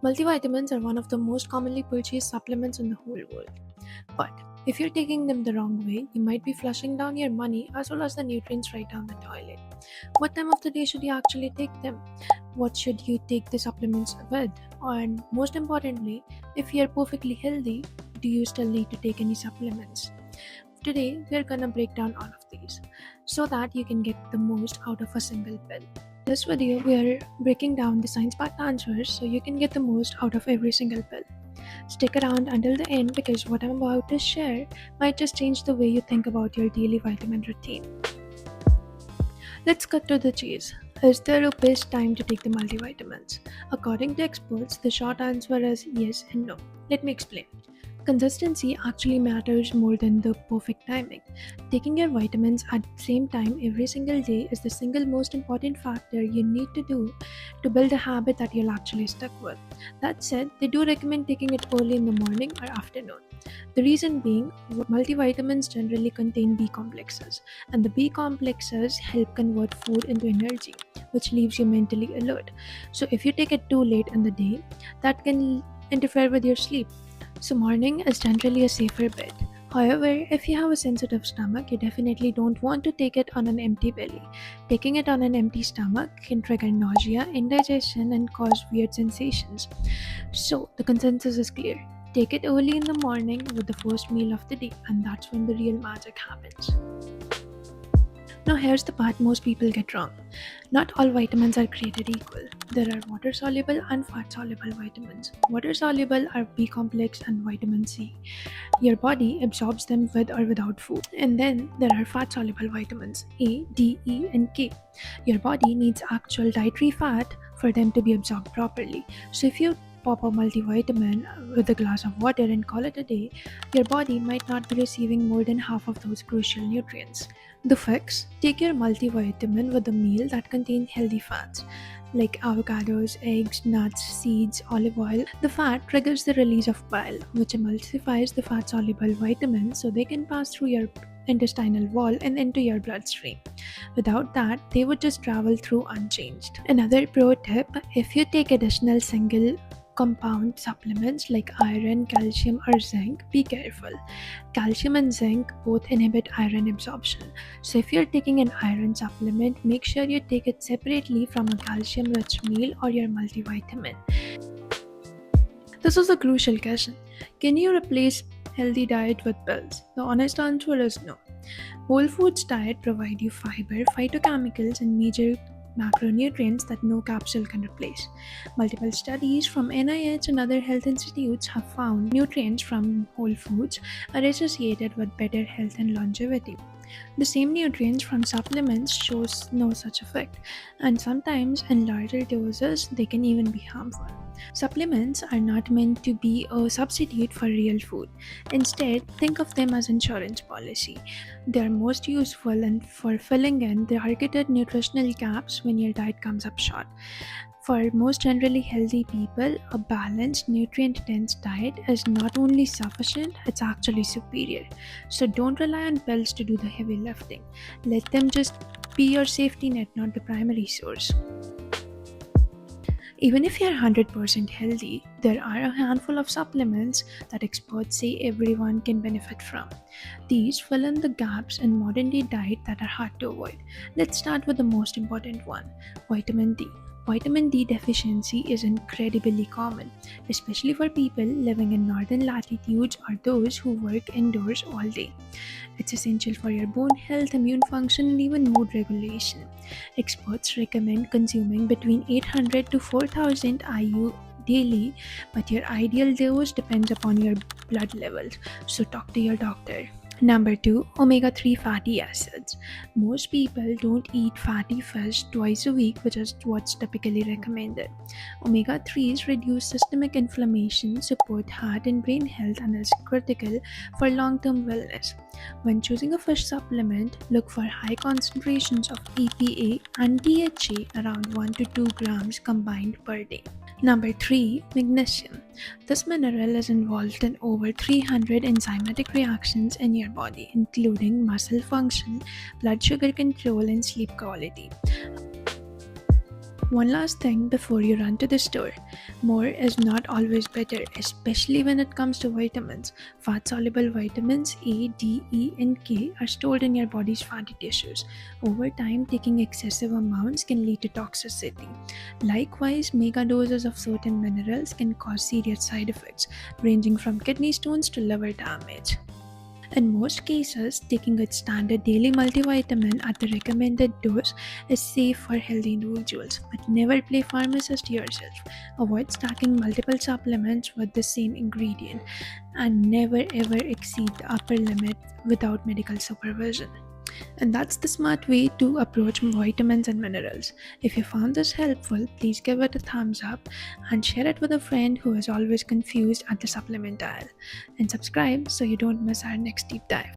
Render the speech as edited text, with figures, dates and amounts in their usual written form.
Multivitamins are one of the most commonly purchased supplements in the whole world. But if you're taking them the wrong way, you might be flushing down your money as well as the nutrients right down the toilet. What time of the day should you actually take them? What should you take the supplements with? And most importantly, if you're perfectly healthy, do you still need to take any supplements? Today, we're gonna break down all of these so that you can get the most out of a single pill. This video, we are breaking down the science-backed answers so you can get the most out of every single pill. Stick around until the end because what I'm about to share might just change the way you think about your daily vitamin routine. Let's cut to the chase. Is there a best time to take the multivitamins? According to experts, the short answer is yes and no. Let me explain. Consistency actually matters more than the perfect timing. Taking your vitamins at the same time every single day is the single most important factor you need to do to build a habit that you'll actually stick with. That said, they do recommend taking it early in the morning or afternoon. The reason being, multivitamins generally contain B complexes, and the B complexes help convert food into energy, which leaves you mentally alert. So if you take it too late in the day, that can interfere with your sleep. So morning is generally a safer bet. However, if you have a sensitive stomach, you definitely don't want to take it on an empty belly. Taking it on an empty stomach can trigger nausea, indigestion, and cause weird sensations. So the consensus is clear. Take it early in the morning with the first meal of the day, and that's when the real magic happens. Now here's the part most people get wrong. Not all vitamins are created equal. There are water-soluble and fat-soluble vitamins. Water-soluble are B complex and vitamin C. Your body absorbs them with or without food. And then there are fat-soluble vitamins A, D, E, and K. Your body needs actual dietary fat for them to be absorbed properly. So if you pop a multivitamin with a glass of water and call it a day, your body might not be receiving more than half of those crucial nutrients. The fix: take your multivitamin with a meal that contains healthy fats like avocados, eggs, nuts, seeds, olive oil. The fat triggers the release of bile, which emulsifies the fat-soluble vitamins so they can pass through your intestinal wall and into your bloodstream. Without that, they would just travel through unchanged. Another pro tip: if you take additional single compound supplements like iron, calcium, or zinc, be careful. Calcium and zinc both inhibit iron absorption. So if you're taking an iron supplement, make sure you take it separately from a calcium-rich meal or your multivitamin. This is a crucial question. Can you replace healthy diet with pills? The honest answer is no. Whole foods diet provide you fiber, phytochemicals, and major macronutrients that no capsule can replace. Multiple studies from NIH and other health institutes have found nutrients from whole foods are associated with better health and longevity. The same nutrients from supplements shows no such effect, and sometimes in larger doses they can even be harmful. Supplements are not meant to be a substitute for real food. Instead, think of them as insurance policy. They are most useful and for filling in the targeted nutritional gaps when your diet comes up short. For most generally healthy people, a balanced, nutrient-dense diet is not only sufficient, it's actually superior. So don't rely on pills to do the heavy lifting. Let them just be your safety net, not the primary source. Even if you're 100% healthy, there are a handful of supplements that experts say everyone can benefit from. These fill in the gaps in modern day diet that are hard to avoid. Let's start with the most important one: vitamin D. Vitamin D deficiency is incredibly common, especially for people living in northern latitudes or those who work indoors all day. It's essential for your bone health, immune function, and even mood regulation. Experts recommend consuming between 800 to 4000 IU daily, but your ideal dose depends upon your blood levels, so talk to your doctor. Number 2, omega-3 fatty acids. Most people don't eat fatty fish twice a week, which is what's typically recommended. Omega-3s reduce systemic inflammation, support heart and brain health, and is critical for long-term wellness. When choosing a fish supplement, look for high concentrations of EPA and DHA around 1 to 2 grams combined per day. Number 3, magnesium. This mineral is involved in over 300 enzymatic reactions in your body, including muscle function, blood sugar control, and sleep quality. One last thing before you run to the store. More is not always better, especially when it comes to vitamins. Fat-soluble vitamins A, D, E, and K are stored in your body's fatty tissues. Over time, taking excessive amounts can lead to toxicity. Likewise, mega doses of certain minerals can cause serious side effects, ranging from kidney stones to liver damage. In most cases, taking a standard daily multivitamin at the recommended dose is safe for healthy individuals, but never play pharmacist yourself. Avoid stacking multiple supplements with the same ingredient and never ever exceed the upper limit without medical supervision. And that's the smart way to approach vitamins and minerals. If you found this helpful, please give it a thumbs up and share it with a friend who is always confused at the supplement aisle. And subscribe so you don't miss our next deep dive.